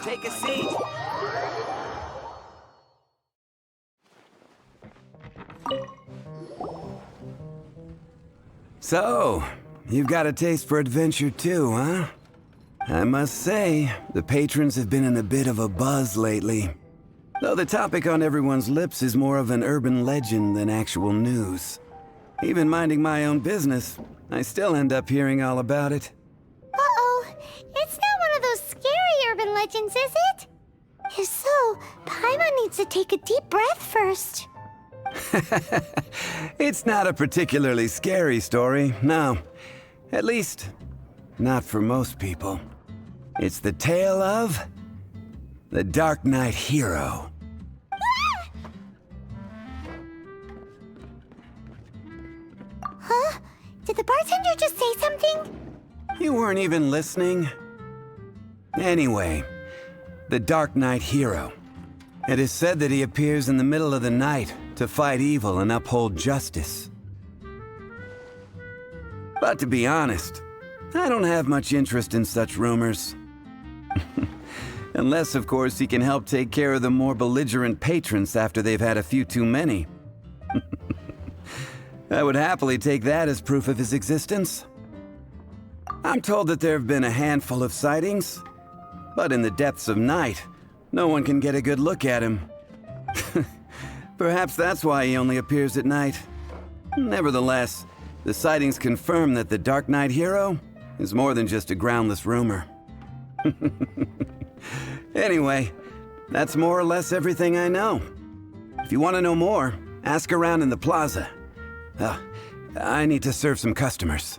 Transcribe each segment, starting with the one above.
and take a seat. So, you've got a taste for adventure too, huh? I must say, the patrons have been in a bit of a buzz lately. Though the topic on everyone's lips is more of an urban legend than actual news. Even minding my own business, I still end up hearing all about it. Uh-oh, it's not one of those scary urban legends, is it? If so, Paimon needs to take a deep breath first. It's not a particularly scary story, no. At least, not for most people. It's the tale of the Darknight hero. Huh? Did the bartender just say something? You weren't even listening? Anyway, the Darknight hero. It is said that he appears in the middle of the night to fight evil and uphold justice. But to be honest, I don't have much interest in such rumors. Unless, of course, he can help take care of the more belligerent patrons after they've had a few too many. I would happily take that as proof of his existence. I'm told that there have been a handful of sightings, but in the depths of night, no one can get a good look at him. Perhaps that's why he only appears at night. Nevertheless, the sightings confirm that the Darknight hero is more than just a groundless rumor. Anyway, that's more or less everything I know. If you want to know more, ask around in the plaza. I need to serve some customers.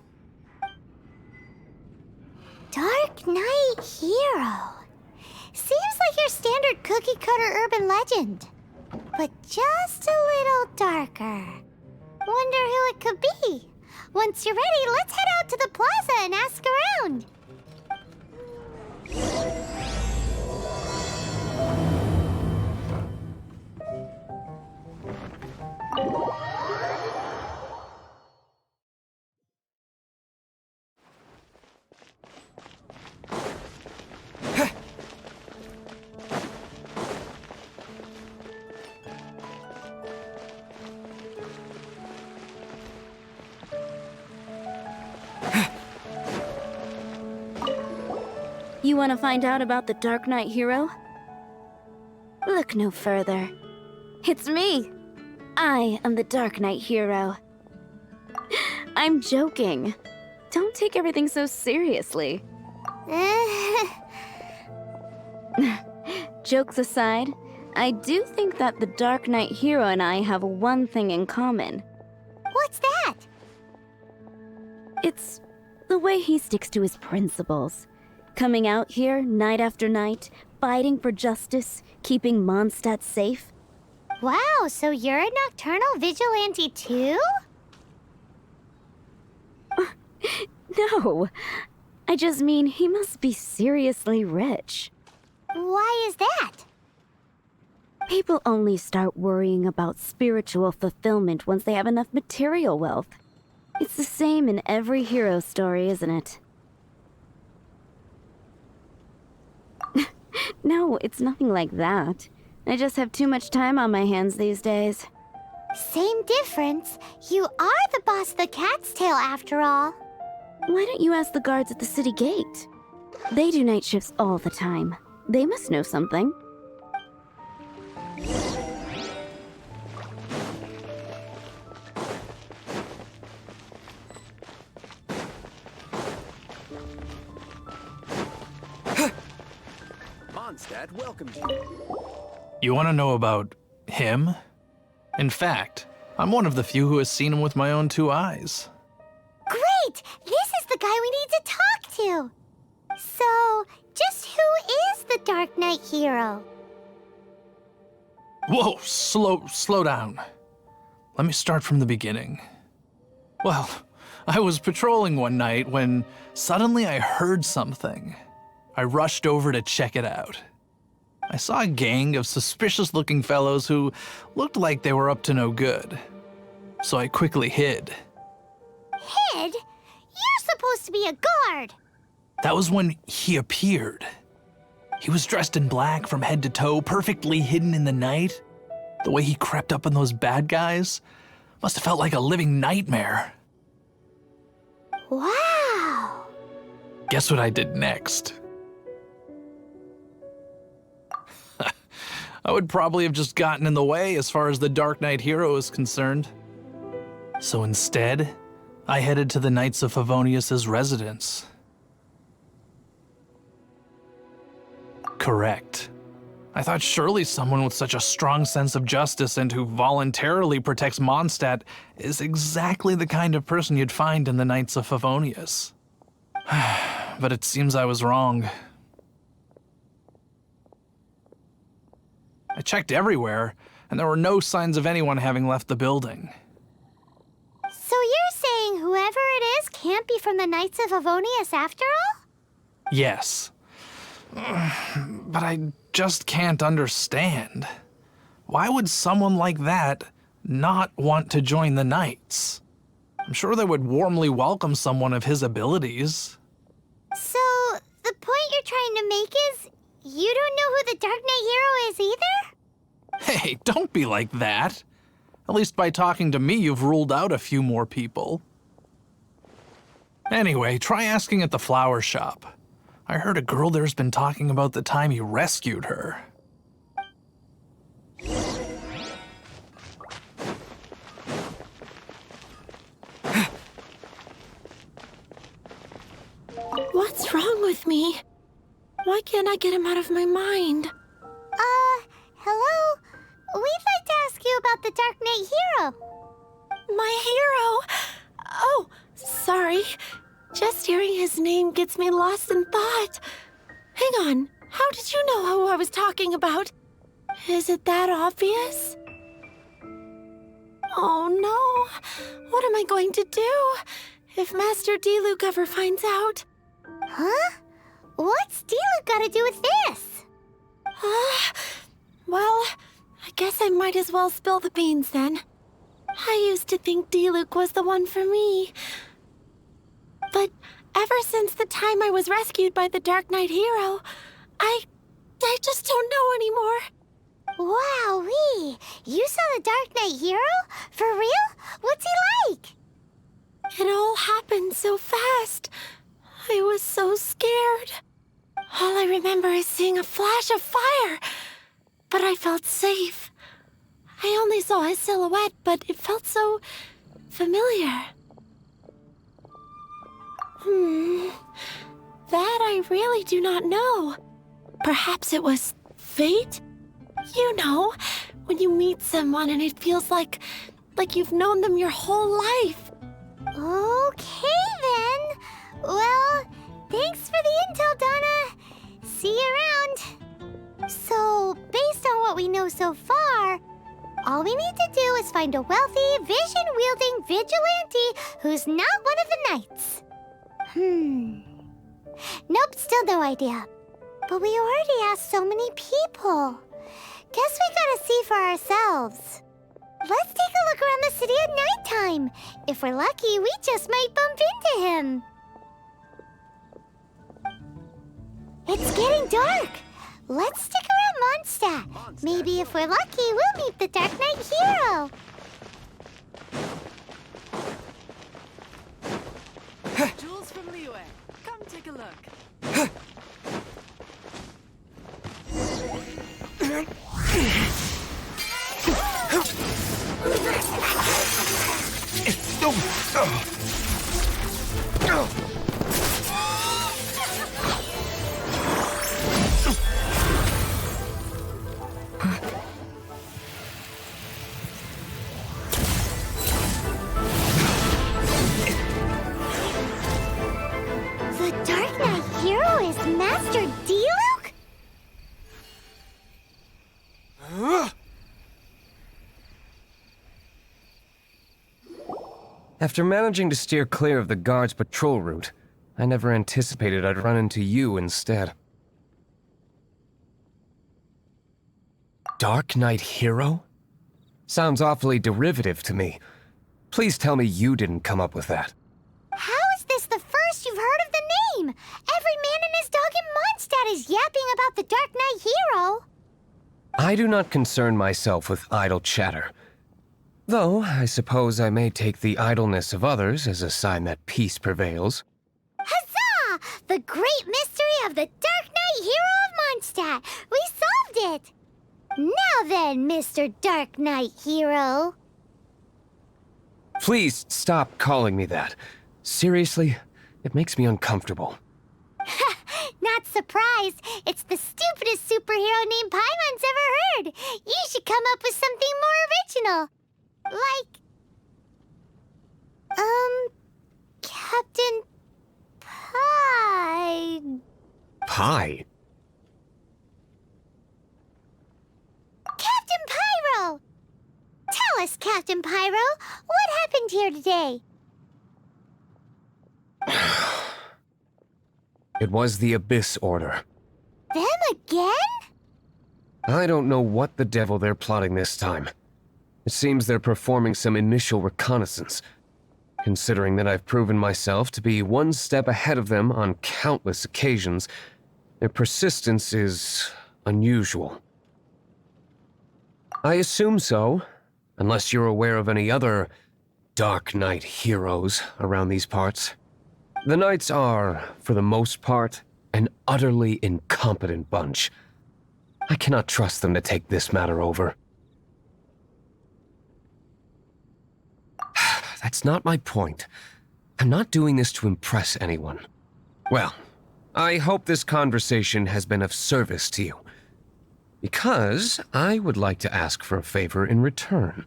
Darknight hero. Seems like your standard cookie-cutter urban legend, but just a little darker. Wonder who it could be. Once you're ready, let's head out to the plaza and ask around. You want to find out about the Darknight hero? Look no further. It's me! I am the Darknight hero. I'm joking. Don't take everything so seriously. Jokes aside, I do think that the Darknight hero and I have one thing in common. What's that? It's the way he sticks to his principles. Coming out here night after night, fighting for justice, keeping Mondstadt safe. Wow, so you're a nocturnal vigilante too? No, I just mean he must be seriously rich. Why is that? People only start worrying about spiritual fulfillment once they have enough material wealth. It's the same in every hero story, isn't it? No, it's nothing like that. I just have too much time on my hands these days. Same difference. You are the boss of the Cat's Tail after all. Why don't you ask the guards at the city gate? They do night shifts all the time. They must know something. Mondstadt welcomes you. You want to know about him? In fact, I'm one of the few who has seen him with my own two eyes. Great! This is the guy we need to talk to. So, just who is the Darknight hero? Whoa, slow down. Let me start from the beginning. Well, I was patrolling one night when suddenly I heard something. I rushed over to check it out. I saw a gang of suspicious-looking fellows who looked like they were up to no good. So I quickly hid. Hid? You're supposed to be a guard. That was when he appeared. He was dressed in black from head to toe, perfectly hidden in the night. The way he crept up on those bad guys must have felt like a living nightmare. Wow! Guess what I did next? I would probably have just gotten in the way as far as the Darknight hero is concerned. So instead, I headed to the Knights of Favonius's residence. Correct. I thought surely someone with such a strong sense of justice and who voluntarily protects Mondstadt is exactly the kind of person you'd find in the Knights of Favonius. But it seems I was wrong. I checked everywhere, and there were no signs of anyone having left the building. So you're saying whoever it is can't be from the Knights of Favonius after all? Yes. But I just can't understand. Why would someone like that not want to join the Knights? I'm sure they would warmly welcome someone of his abilities. So, the point you're trying to make is you don't know who the Darknight hero is either? Hey, don't be like that. At least by talking to me, you've ruled out a few more people. Anyway, try asking at the flower shop. I heard a girl there's been talking about the time you rescued her. What's wrong with me? Why can't I get him out of my mind? Hello? We'd like to ask you about the Darknight hero. My hero? Oh, sorry. Just hearing his name gets me lost in thought. Hang on, how did you know who I was talking about? Is it that obvious? Oh no, what am I going to do if Master Diluc ever finds out? Huh? What's Diluc got to do with this? Well, I guess I might as well spill the beans then. I used to think Diluc was the one for me. But ever since the time I was rescued by the Darknight hero, I just don't know anymore. Wowee! You saw the Darknight hero? For real? What's he like? It all happened so fast. I was so scared. All I remember is seeing a flash of fire. But I felt safe. I only saw his silhouette, but it felt so familiar. That I really do not know. Perhaps it was fate? You know, when you meet someone and it feels like you've known them your whole life. Okay then. Well, thanks for the intel, Donna. See you around. So, based on what we know so far, all we need to do is find a wealthy, vision-wielding vigilante who's not one of the knights. Nope, still no idea. But we already asked so many people. Guess we gotta see for ourselves. Let's take a look around the city at nighttime. If we're lucky, we just might bump into him. It's getting dark. Let's stick around Mondstadt. Maybe if we're lucky, we'll meet the Darknight hero. Jules from Liyue. Come take a look. The Darknight hero is Master Diluc? After managing to steer clear of the guards' patrol route, I never anticipated I'd run into you instead. Darknight hero? Sounds awfully derivative to me. Please tell me you didn't come up with that. How is this the first you've heard of the name? Every man and his dog in Mondstadt is yapping about the Dark Knight hero. I do not concern myself with idle chatter. Though, I suppose I may take the idleness of others as a sign that peace prevails. Huzzah! The great mystery of the Dark Knight hero of Mondstadt! We solved it! Now then, Mr. Dark Knight hero. Please stop calling me that. Seriously, it makes me uncomfortable. Not surprised. It's the stupidest superhero name Paimon's ever heard. You should come up with something more original. Like... Captain Pie... Pie? Captain Pyro! Tell us, Captain Pyro, what happened here today? It was the Abyss Order. Them again? I don't know what the devil they're plotting this time. It seems they're performing some initial reconnaissance. Considering that I've proven myself to be one step ahead of them on countless occasions, their persistence is unusual. I assume so, unless you're aware of any other Dark Knight heroes around these parts. The Knights are, for the most part, an utterly incompetent bunch. I cannot trust them to take this matter over. That's not my point. I'm not doing this to impress anyone. Well, I hope this conversation has been of service to you. Because I would like to ask for a favor in return.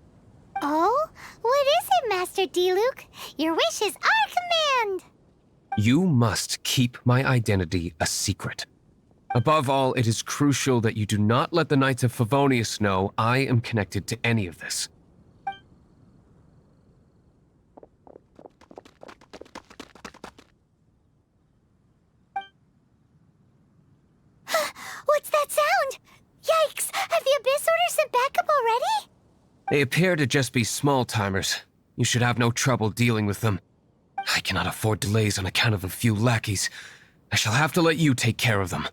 Oh? What is it, Master D-Luke? Your wish is our command! You must keep my identity a secret. Above all, it is crucial that you do not let the Knights of Favonius know I am connected to any of this. What's that sound? Yikes! Have the Abyss Order sent backup already? They appear to just be small-timers. You should have no trouble dealing with them. I cannot afford delays on account of a few lackeys. I shall have to let you take care of them.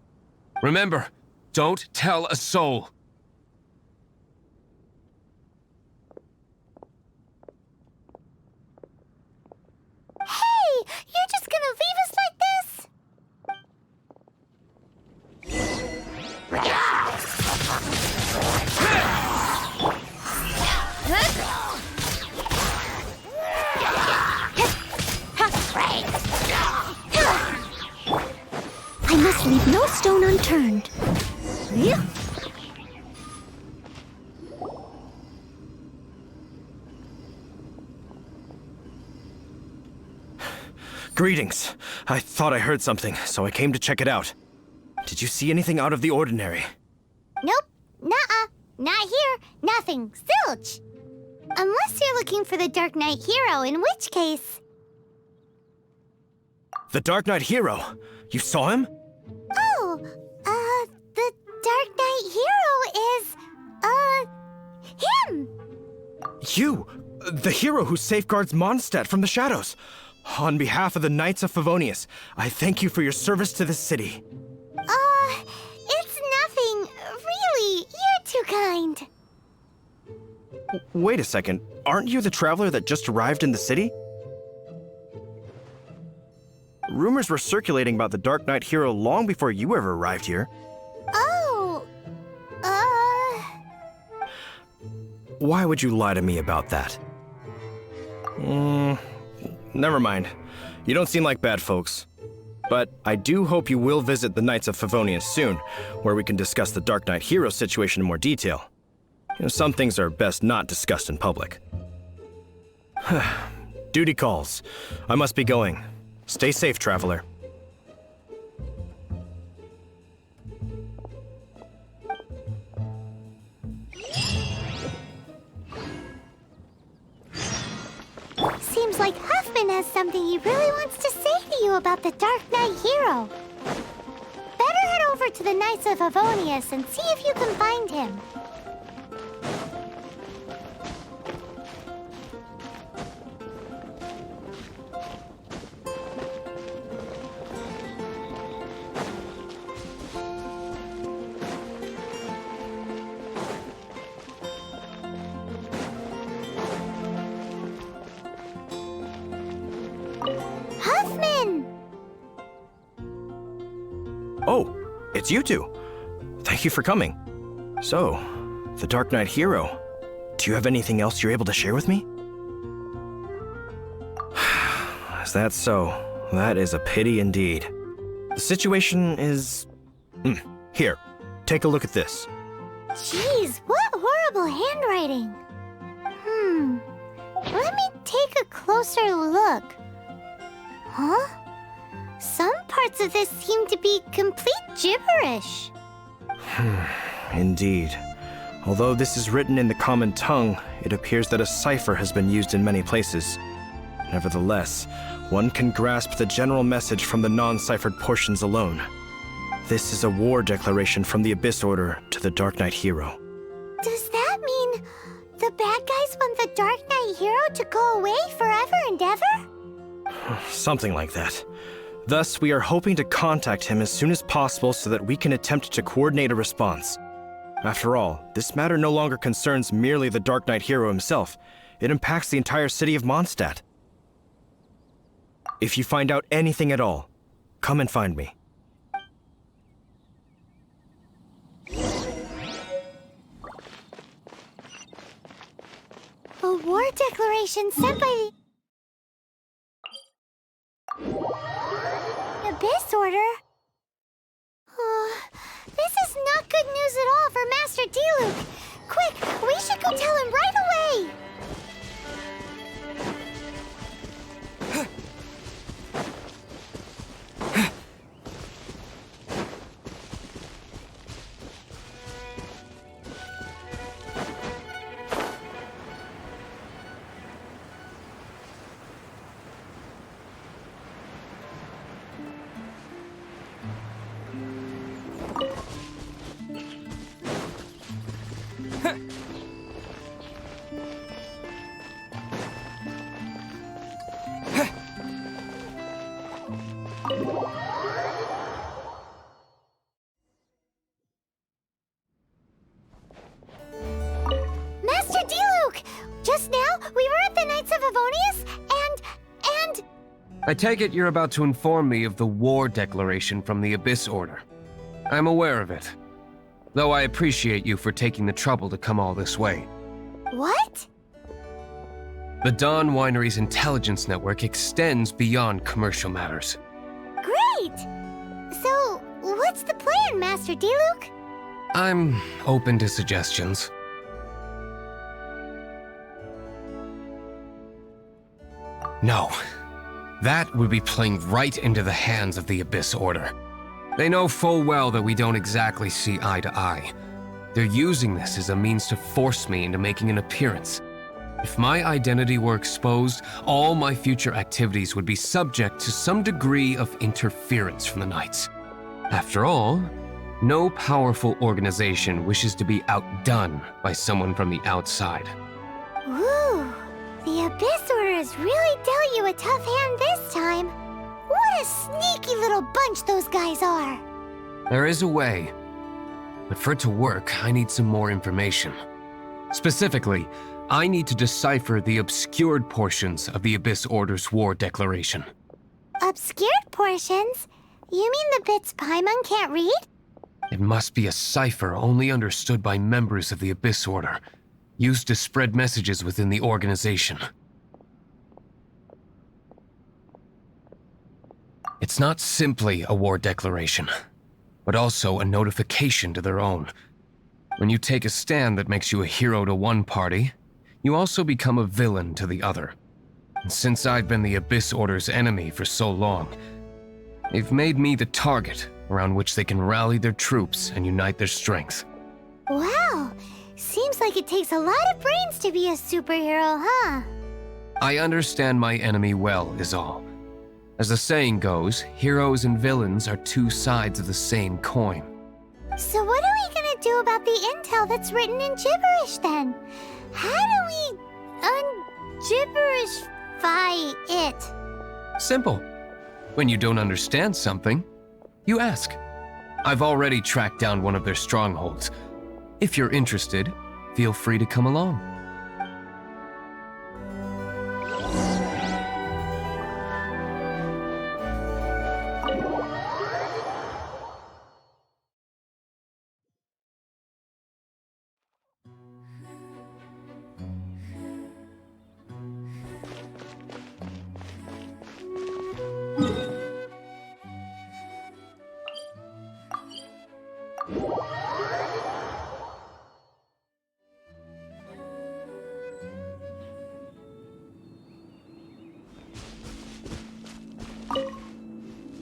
Remember, don't tell a soul. Hey! You're just gonna leave us like this? I must leave no stone unturned. Greetings. I thought I heard something, so I came to check it out. Did you see anything out of the ordinary? Nope. Nuh-uh. Not here. Nothing. Zilch. Unless you're looking for the Dark Knight hero, in which case... The Dark Knight hero? You saw him? Oh, the Dark Knight hero is, him! You! The hero who safeguards Mondstadt from the shadows. On behalf of the Knights of Favonius, I thank you for your service to the city. It's nothing. Really, you're too kind. Wait a second. Aren't you the traveler that just arrived in the city? Rumors were circulating about the Dark Knight hero long before you ever arrived here. Oh, Why would you lie to me about that? Never mind. You don't seem like bad folks. But I do hope you will visit the Knights of Favonius soon, where we can discuss the Dark Knight hero situation in more detail. You know, some things are best not discussed in public. Duty calls. I must be going. Stay safe, traveler. seems like Huffman has something he really wants to say to you about the Dark Knight hero. Better head over to the Knights of Favonius and see if you can find him. it's you two. Thank you for coming. So, the Darknight hero. Do you have anything else you're able to share with me? Is that so? That is a pity indeed. The situation is... Here, take a look at this. Jeez, what horrible handwriting. Let me take a closer look. Huh? Some parts of this seem to be complete gibberish. Indeed. Although this is written in the common tongue, it appears that a cipher has been used in many places. Nevertheless, one can grasp the general message from the non-ciphered portions alone. This is a war declaration from the Abyss Order to the Darknight hero. Does that mean the bad guys want the Darknight hero to go away forever and ever? Something like that. Thus, we are hoping to contact him as soon as possible so that we can attempt to coordinate a response. After all, this matter no longer concerns merely the Darknight hero himself. It impacts the entire city of Mondstadt. If you find out anything at all, come and find me. A war declaration sent by the Abyss Order? This is not good news at all for Master Diluc. Quick, we should go tell him right away! Master Diluc! Just now, we were at the Knights of Favonius, and... I take it you're about to inform me of the war declaration from the Abyss Order. I'm aware of it, though I appreciate you for taking the trouble to come all this way. What? The Dawn Winery's intelligence network extends beyond commercial matters. Great! So, what's the plan, Master Diluc? I'm open to suggestions. No. That would be playing right into the hands of the Abyss Order. They know full well that we don't exactly see eye to eye. They're using this as a means to force me into making an appearance. If my identity were exposed, all my future activities would be subject to some degree of interference from the Knights. After all, no powerful organization wishes to be outdone by someone from the outside. Ooh, the Abyss Order has really dealt you a tough hand this time. What a sneaky little bunch those guys are. There is a way, but for it to work, I need some more information. Specifically, I need to decipher the obscured portions of the Abyss Order's war declaration. Obscured portions? You mean the bits Paimon can't read? It must be a cipher only understood by members of the Abyss Order, used to spread messages within the organization. It's not simply a war declaration, but also a notification to their own. When you take a stand that makes you a hero to one party, you also become a villain to the other. And since I've been the Abyss Order's enemy for so long, they've made me the target around which they can rally their troops and unite their strength. Wow, seems like it takes a lot of brains to be a superhero, huh? I understand my enemy well, is all. As the saying goes, heroes and villains are two sides of the same coin. So what are we gonna do about the intel that's written in gibberish then? How do we un-gibberishify it? Simple. When you don't understand something, you ask. I've already tracked down one of their strongholds. If you're interested, feel free to come along.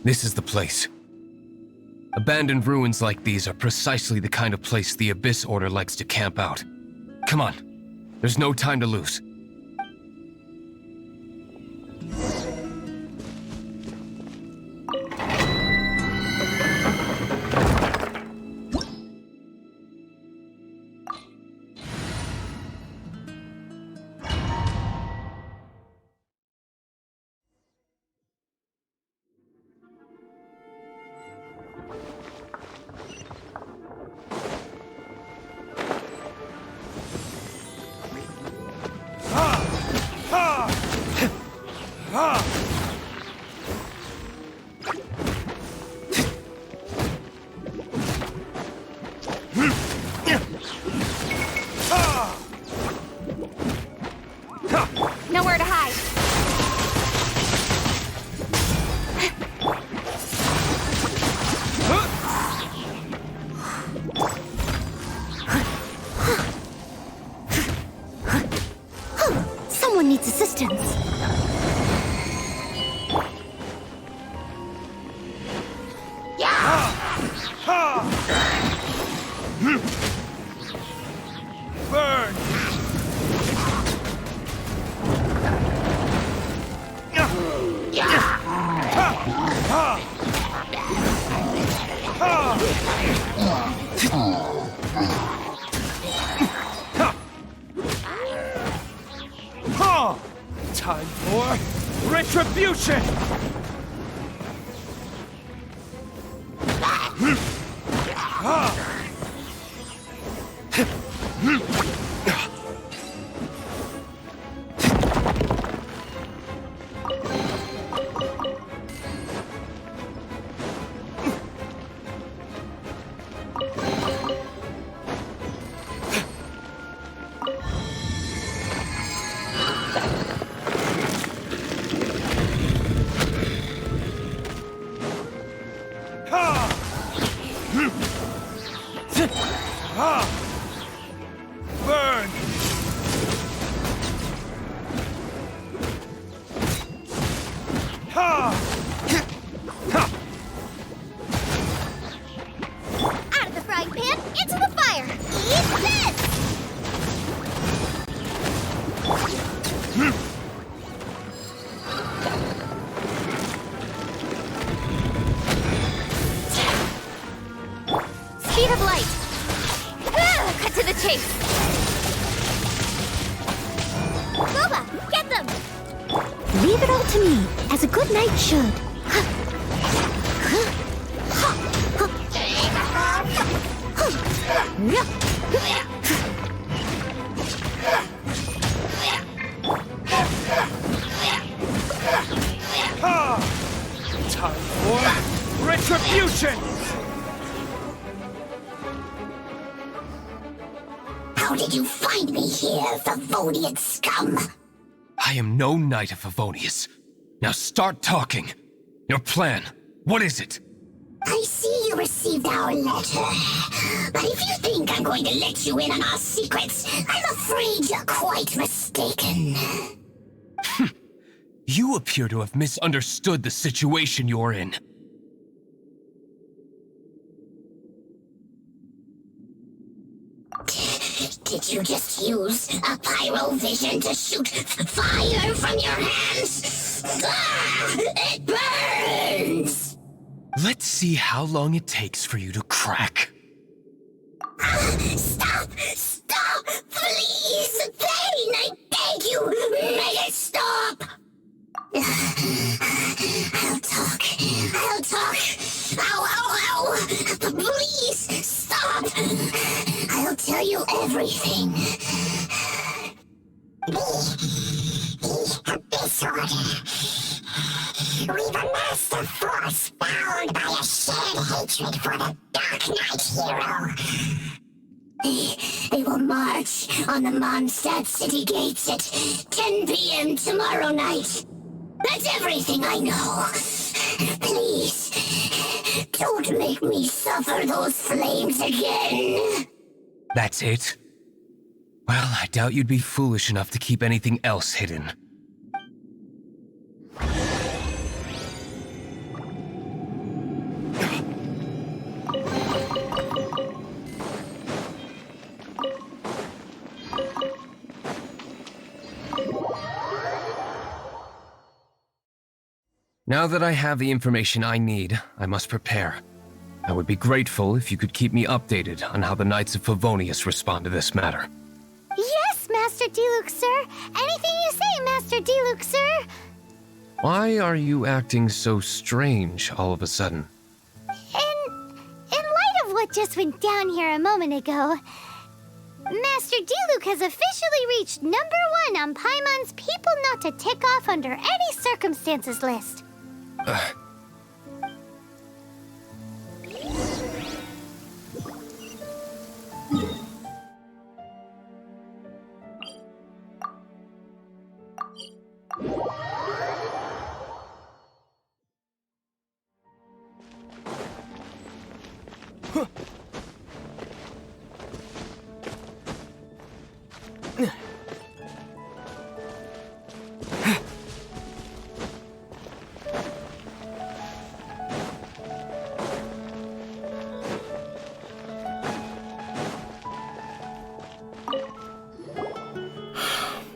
This is the place. Abandoned ruins like these are precisely the kind of place the Abyss Order likes to camp out. Come on. There's no time to lose. Nowhere to hide. Someone needs assistance. Burn! Time for retribution! Burn! Out of the frying pan, into the fire. Eat this! Speed of light. Cut to the chase. Boba, get them! Leave it all to me, as a good knight should. Time for retribution! How did you find me here, Favonian scum? I am no knight of Favonius. Now start talking. Your plan. What is it? I see you received our letter. But if you think I'm going to let you in on our secrets, I'm afraid you're quite mistaken. You appear to have misunderstood the situation you're in. Did you just use a pyrovision to shoot fire from your hands? Ah, it burns! Let's see how long it takes for you to crack. Stop! Stop! Please! Pain! I beg you! Make it stop! I'll talk. I'll talk. Ow, ow, ow! Please, stop! I'll tell you everything. The Abyss Order. We've amassed a force bound by a shared hatred for the Darknight hero. They will march on the Mondstadt city gates at 10 p.m. tomorrow night. That's everything I know. Please, don't make me suffer those flames again. That's it? Well, I doubt you'd be foolish enough to keep anything else hidden. Now that I have the information I need, I must prepare. I would be grateful if you could keep me updated on how the Knights of Favonius respond to this matter. Yes, Master Diluc, sir. Anything you say, Master Diluc, sir. Why are you acting so strange all of a sudden? In light of what just went down here a moment ago, Master Diluc has officially reached #1 on Paimon's people not to tick off under any circumstances list.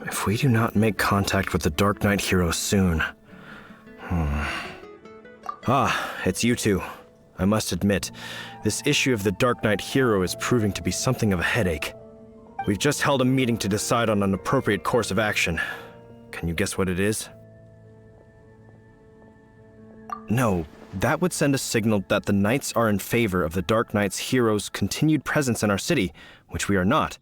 If we do not make contact with the Darknight hero soon... Ah, it's you two. I must admit, this issue of the Darknight hero is proving to be something of a headache. We've just held a meeting to decide on an appropriate course of action. Can you guess what it is? No, that would send a signal that the Knights are in favor of the Darknight's hero's continued presence in our city, which we are not.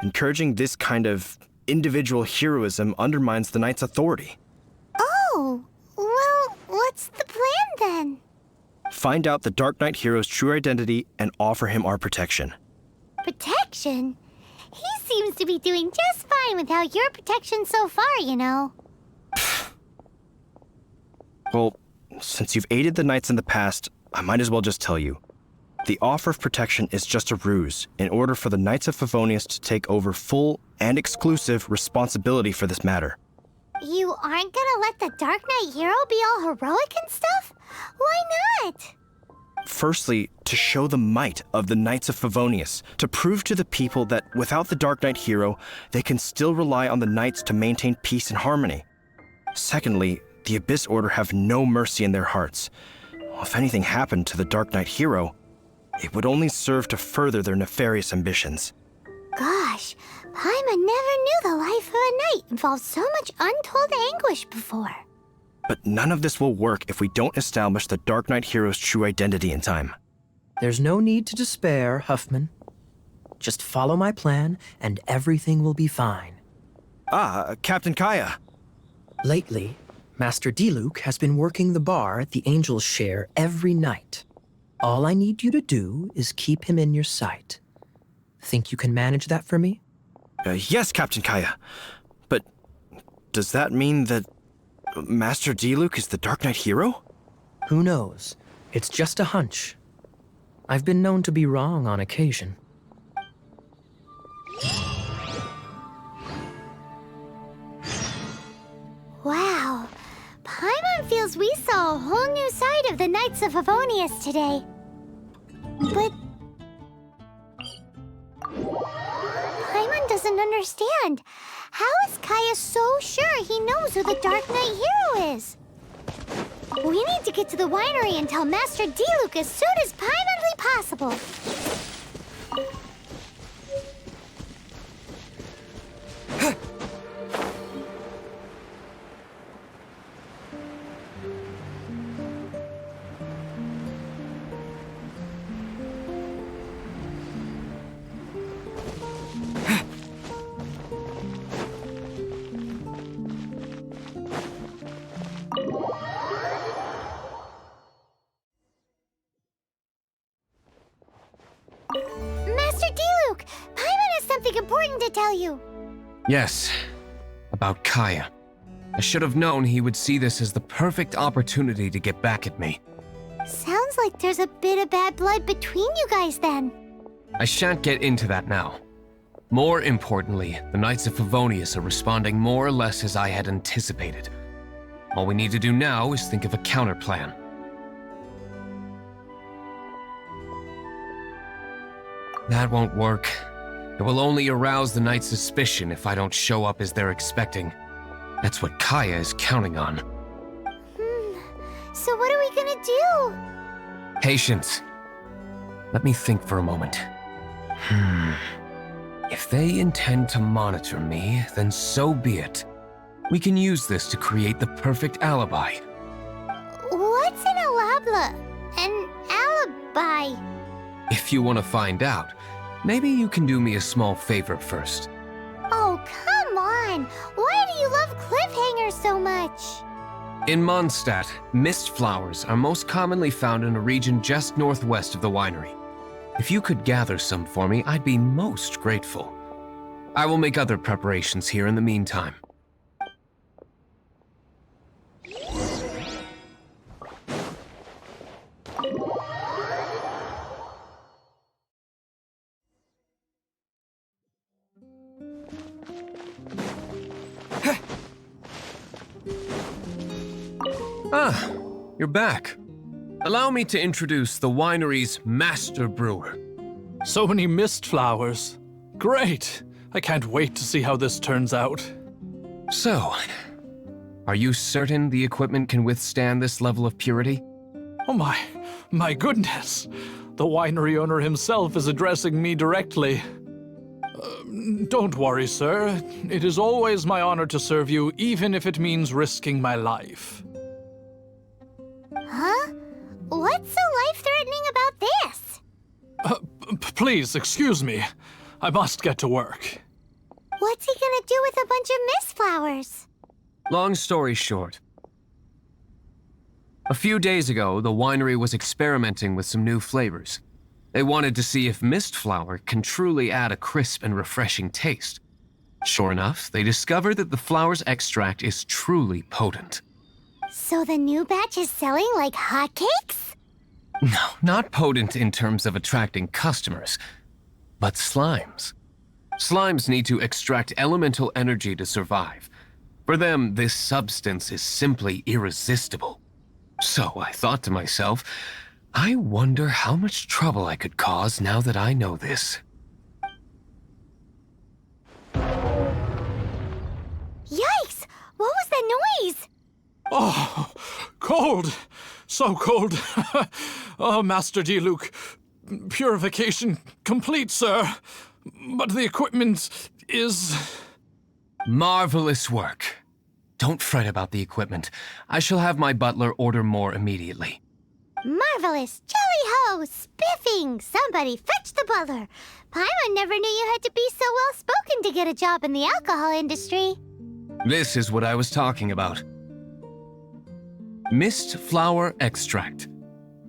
Encouraging this kind of individual heroism undermines the Knight's authority. Oh, well, what's the plan then? Find out the Darknight hero's true identity and offer him our protection. Protection? He seems to be doing just fine without your protection so far, you know. Well, since you've aided the Knights in the past, I might as well just tell you. The offer of protection is just a ruse in order for the Knights of Favonius to take over full and exclusive responsibility for this matter. You aren't gonna let the Darknight hero be all heroic and stuff? Why not? Firstly, to show the might of the Knights of Favonius, to prove to the people that without the Darknight hero, they can still rely on the Knights to maintain peace and harmony. Secondly, the Abyss Order have no mercy in their hearts. If anything happened to the Darknight hero, it would only serve to further their nefarious ambitions. Gosh, Paimon never knew the life of a knight involved so much untold anguish before. But none of this will work if we don't establish the Darknight hero's true identity in time. There's no need to despair, Huffman. Just follow my plan, and everything will be fine. Ah, Captain Kaya. Lately, Master Diluc has been working the bar at the Angel's Share every night. All I need you to do is keep him in your sight. Think you can manage that for me? Yes, Captain Kaya. But does that mean that Master Diluc is the Darknight hero? Who knows? It's just a hunch. I've been known to be wrong on occasion. Wow. Paimon feels we saw a whole new side of the Knights of Favonius today. But Paimon doesn't understand. How is Kaya so sure he knows who the Darknight hero is? We need to get to the winery and tell Master Diluc as soon as Paimonly possible. Master Diluc, Paimon has something important to tell you. Yes, about Kaya. I should have known he would see this as the perfect opportunity to get back at me. Sounds like there's a bit of bad blood between you guys then. I shan't get into that now. More importantly, the Knights of Favonius are responding more or less as I had anticipated. All we need to do now is think of a counterplan. That won't work. It will only arouse the Knights' suspicion if I don't show up as they're expecting. That's what Kaya is counting on. So what are we gonna do? Patience. Let me think for a moment. If they intend to monitor me, then so be it. We can use this to create the perfect alibi. What's an alabla? An alibi? If you want to find out, maybe you can do me a small favor first. Oh, come on! Why do you love cliffhangers so much? In Mondstadt, mist flowers are most commonly found in a region just northwest of the winery. If you could gather some for me, I'd be most grateful. I will make other preparations here in the meantime. Ah, you're back. Allow me to introduce the winery's master brewer. So many mist flowers. Great! I can't wait to see how this turns out. So, are you certain the equipment can withstand this level of purity? Oh my goodness! The winery owner himself is addressing me directly. Don't worry, sir. It is always my honor to serve you, even if it means risking my life. Huh? What's so life-threatening about this? Please, excuse me. I must get to work. What's he gonna do with a bunch of mist flowers? Long story short. A few days ago, the winery was experimenting with some new flavors. They wanted to see if mist flower can truly add a crisp and refreshing taste. Sure enough, they discovered that the flower's extract is truly potent. So the new batch is selling like hotcakes? No, not potent in terms of attracting customers, but slimes. Slimes need to extract elemental energy to survive. For them, this substance is simply irresistible. So I thought to myself, I wonder how much trouble I could cause now that I know this. Yikes! What was that noise? Oh, cold! So cold! Oh, Master Diluc, purification complete, sir. But the equipment is... Marvelous work. Don't fret about the equipment. I shall have my butler order more immediately. Marvelous! Jolly-ho! Spiffing! Somebody fetch the butler! Paimon never knew you had to be so well-spoken to get a job in the alcohol industry. This is what I was talking about. Mist flower extract.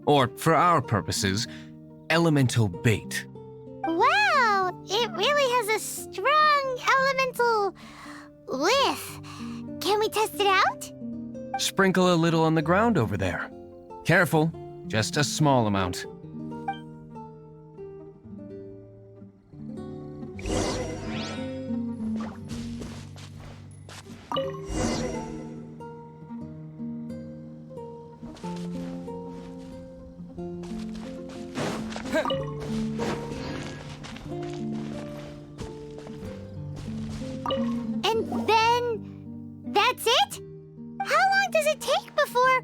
Or, for our purposes, elemental bait. Wow! It really has a strong elemental whiff. Can we test it out? Sprinkle a little on the ground over there. Careful, just a small amount. And then... that's it? How long does it take before...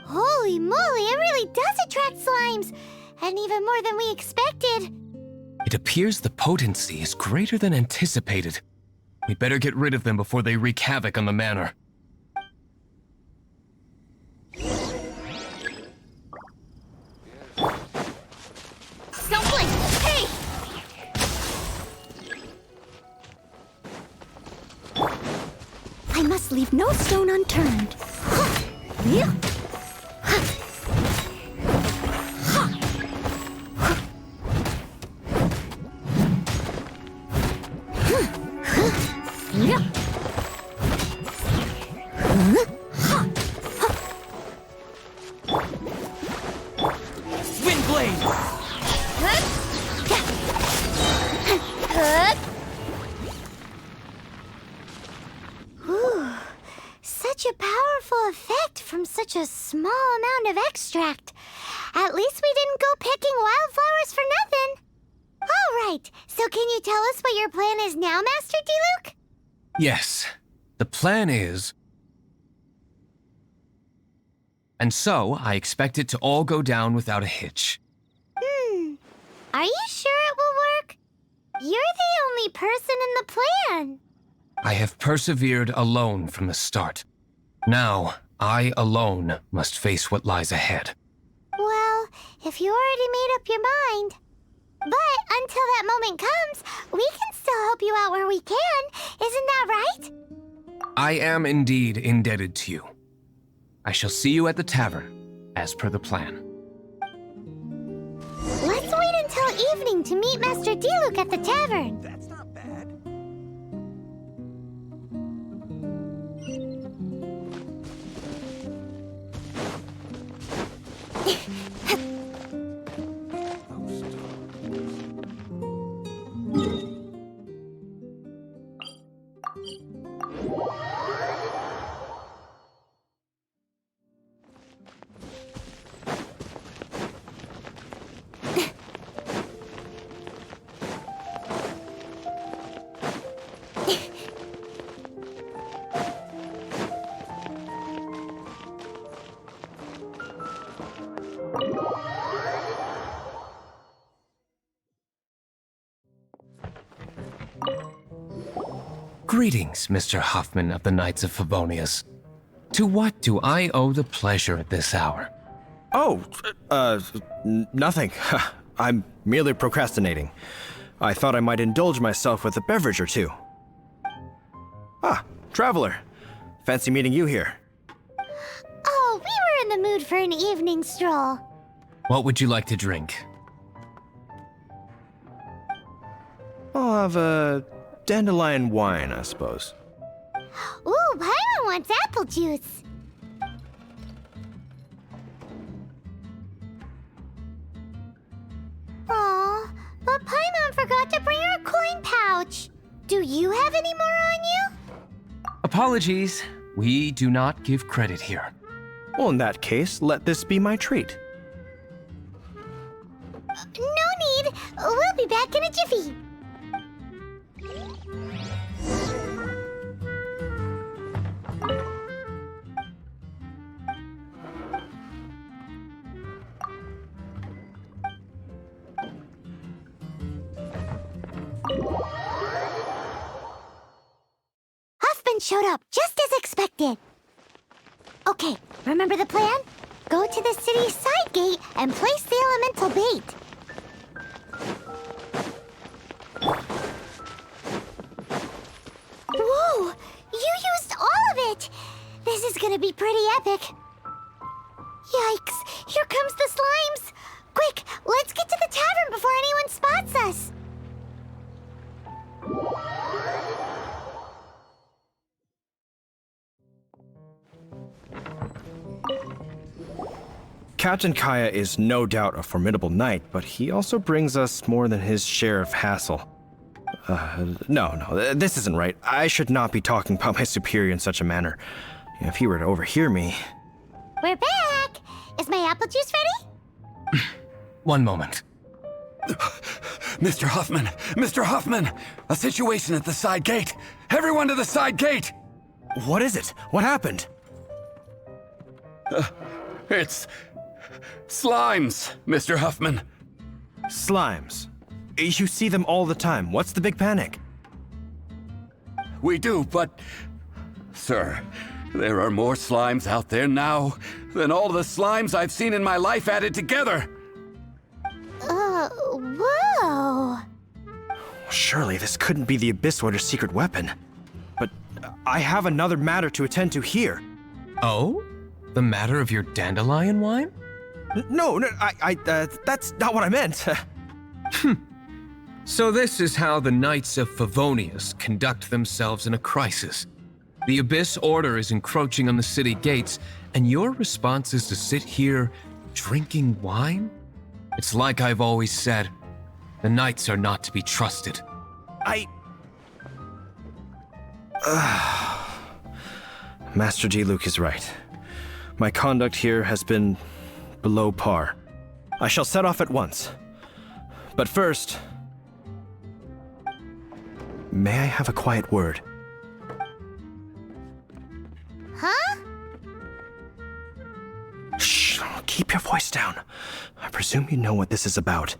Holy moly, it really does attract slimes! And even more than we expected. It appears the potency is greater than anticipated. We better get rid of them before they wreak havoc on the manor. Snowflake! Hey! I must leave no stone unturned. Yeah. Such a powerful effect from such a small amount of extract. At least we didn't go picking wildflowers for nothing. All right, so can you tell us what your plan is now, Master Diluc? Yes, the plan is... And so, I expect it to all go down without a hitch. Are you sure it will work? You're the only person in the plan. I have persevered alone from the start. Now, I alone must face what lies ahead. Well, if you already made up your mind. But until that moment comes, we can still help you out where we can. Isn't that right? I am indeed indebted to you. I shall see you at the tavern, as per the plan. Let's wait until evening to meet Master Diluc at the tavern. That's not bad. Greetings, Mr. Hoffman of the Knights of Favonius. To what do I owe the pleasure at this hour? Oh, nothing. I'm merely procrastinating. I thought I might indulge myself with a beverage or two. Ah, traveler. Fancy meeting you here. Oh, we were in the mood for an evening stroll. What would you like to drink? I'll have a dandelion wine, I suppose. Ooh, Paimon wants apple juice. Aw, but Paimon forgot to bring her coin pouch. Do you have any more on you? Apologies, we do not give credit here. Well, in that case, let this be my treat. No need. We'll be back in a jiffy. Huffman showed up just as expected. Okay, remember the plan? Go to the city's side gate and place the elemental bait. Whoa! You used all of it! This is gonna be pretty epic. Yikes! Here comes the slimes! Quick, let's get to the tavern before anyone spots us! Captain Kaya is no doubt a formidable knight, but he also brings us more than his share of hassle. No, this isn't right. I should not be talking about my superior in such a manner. If he were to overhear me... We're back! Is my apple juice ready? One moment. Mr. Huffman! Mr. Huffman! A situation at the side gate! Everyone to the side gate! What is it? What happened? It's... slimes, Mr. Huffman. Slimes. You see them all the time. What's the big panic? We do, but... Sir, there are more slimes out there now than all the slimes I've seen in my life added together. Whoa. Surely this couldn't be the Abyss Order's secret weapon. But I have another matter to attend to here. Oh? The matter of your dandelion wine? No, that's not what I meant. So this is how the Knights of Favonius conduct themselves in a crisis. The Abyss Order is encroaching on the city gates, and your response is to sit here drinking wine? It's like I've always said, the Knights are not to be trusted. Master Diluc is right. My conduct here has been below par. I shall set off at once. But first, may I have a quiet word? voice down. I presume you know what this is about.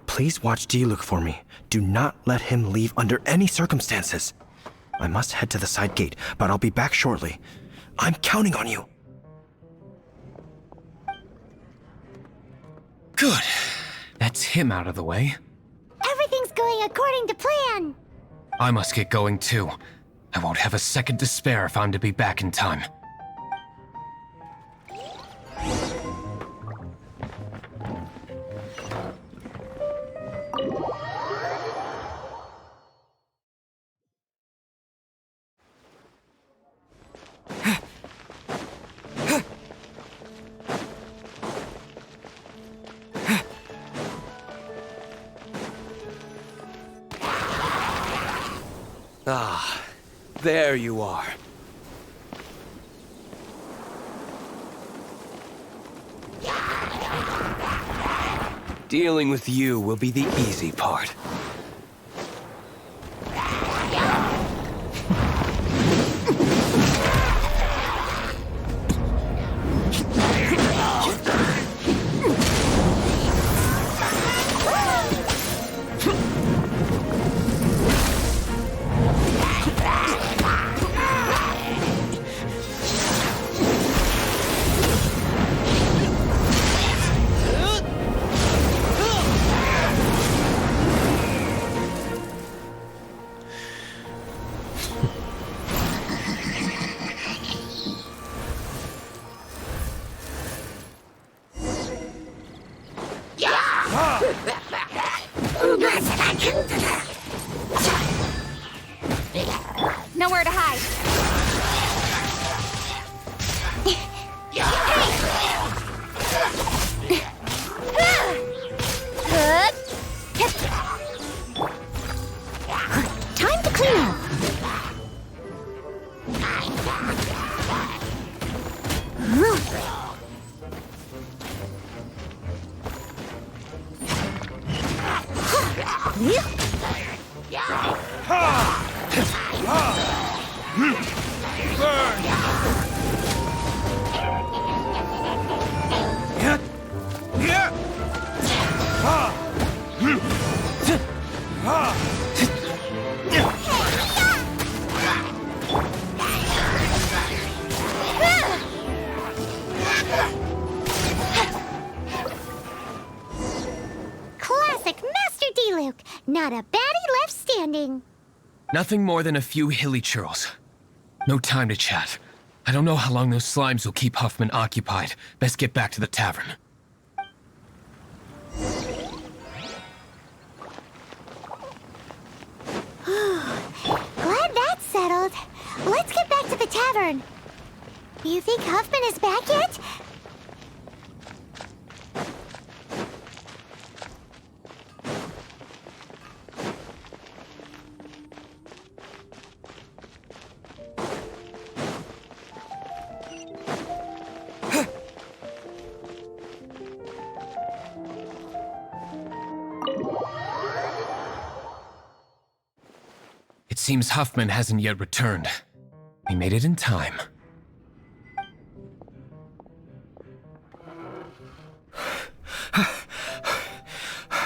Please watch Diluc for me. Do not let him leave under any circumstances. I must head to the side gate, but I'll be back shortly. I'm counting on you. Good. That's him out of the way. Everything's going according to plan. I must get going too. I won't have a second to spare if I'm to be back in time. Ah, there you are. Dealing with you will be the easy part. Nowhere to hide. Time to clean up. Classic Master Diluc. Not a baddie left standing. Nothing more than a few hilly churls. No time to chat. I don't know how long those slimes will keep Huffman occupied. Best get back to the tavern. Glad that's settled. Let's get back to the tavern. You think Huffman is back yet? It seems Huffman hasn't yet returned. He made it in time.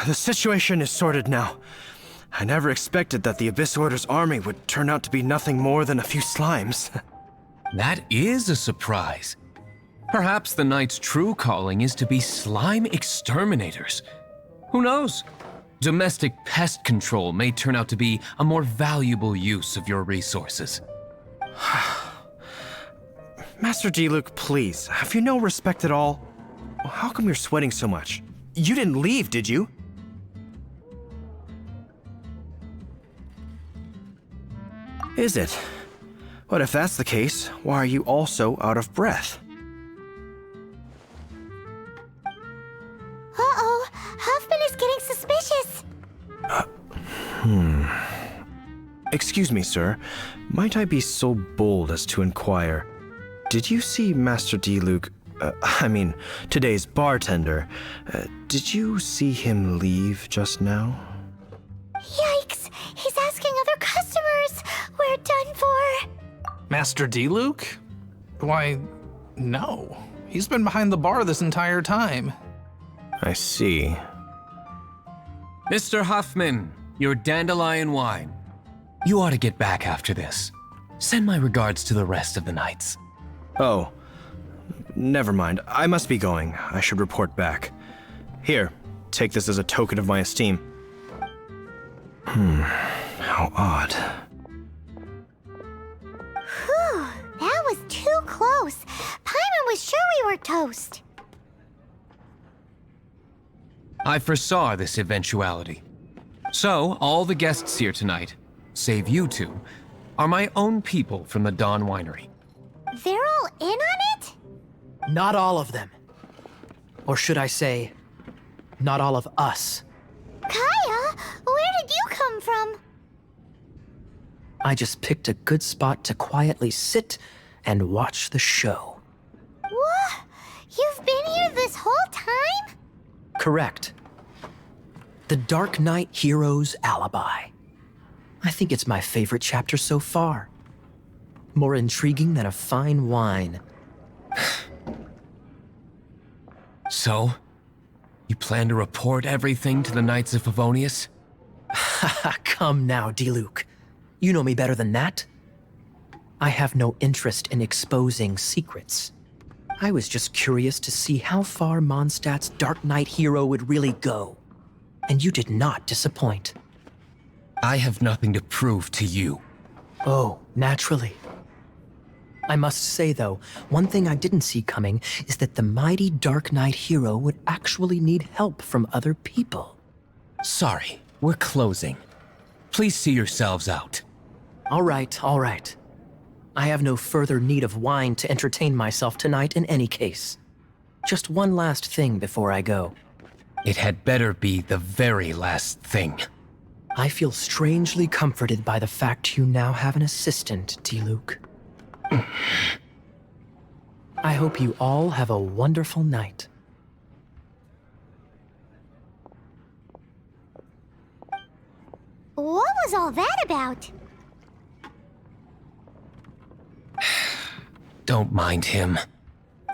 The situation is sorted now. I never expected that the Abyss Order's army would turn out to be nothing more than a few slimes. That is a surprise. Perhaps the Knight's true calling is to be slime exterminators. Who knows? Domestic pest control may turn out to be a more valuable use of your resources. Master Diluc, please, have you no respect at all? How come you're sweating so much? You didn't leave, did you? Is it? But if that's the case, why are you also out of breath? Uh-oh, Huffman is getting suspicious. Excuse me, sir. Might I be so bold as to inquire, did you see Master Diluc, today's bartender, did you see him leave just now? Yikes, he's asking other customers. We're done for. Master Diluc? Why, no. He's been behind the bar this entire time. I see. Mr. Huffman, your dandelion wine. You ought to get back after this. Send my regards to the rest of the knights. Oh, never mind. I must be going. I should report back. Here, take this as a token of my esteem. How odd. Whew, that was too close. Paimon was sure we were toast. I foresaw this eventuality. So, all the guests here tonight, save you two, are my own people from the Dawn Winery. They're all in on it? Not all of them. Or should I say, not all of us. Kaya, where did you come from? I just picked a good spot to quietly sit and watch the show. What? You've been here this whole time? Correct. The Dark Knight Hero's Alibi. I think it's my favorite chapter so far. More intriguing than a fine wine. So, you plan to report everything to the Knights of Favonius? Haha, come now, Diluc. You know me better than that. I have no interest in exposing secrets. I was just curious to see how far Mondstadt's Dark Knight hero would really go. And you did not disappoint. I have nothing to prove to you. Oh, naturally. I must say, though, one thing I didn't see coming is that the mighty Dark Knight hero would actually need help from other people. Sorry, we're closing. Please see yourselves out. All right, all right. I have no further need of wine to entertain myself tonight in any case. Just one last thing before I go. It had better be the very last thing. I feel strangely comforted by the fact you now have an assistant, Diluc. I hope you all have a wonderful night. What was all that about? Don't mind him.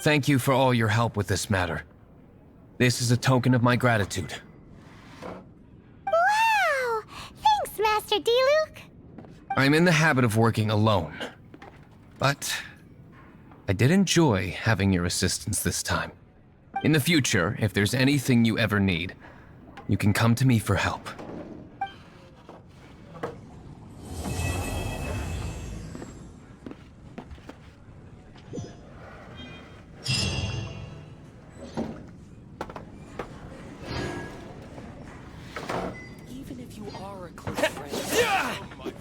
Thank you for all your help with this matter. This is a token of my gratitude. Wow! Thanks, Master Diluc. I'm in the habit of working alone. But I did enjoy having your assistance this time. In the future, if there's anything you ever need, you can come to me for help. Even if you are a close friend,